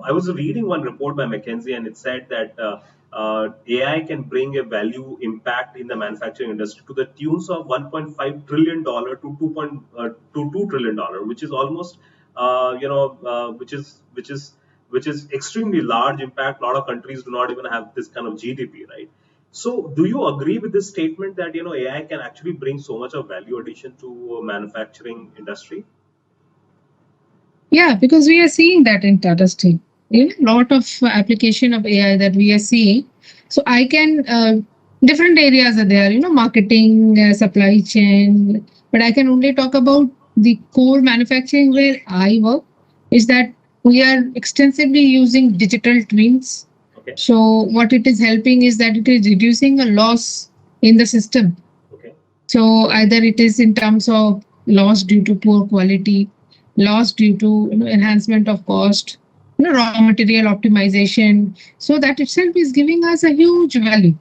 I was reading one report by McKinsey, and it said that AI can bring a value impact in the manufacturing industry to the tunes of $1.5 trillion to $2 trillion, which is almost which is extremely large impact. A lot of countries do not even have this kind of GDP, right? So, do you agree with this statement that AI can actually bring so much of value addition to manufacturing industry? Yeah, because we are seeing that in Tata Steel. A lot of application of AI that we are seeing. So I can different areas are there. Marketing, supply chain. But I can only talk about the core manufacturing where I work. Is that we are extensively using digital twins. Okay. So what it is helping is that it is reducing a loss in the system. Okay. So either it is in terms of loss due to poor quality, loss due to enhancement of cost, raw material optimization. So that itself is giving us a huge value.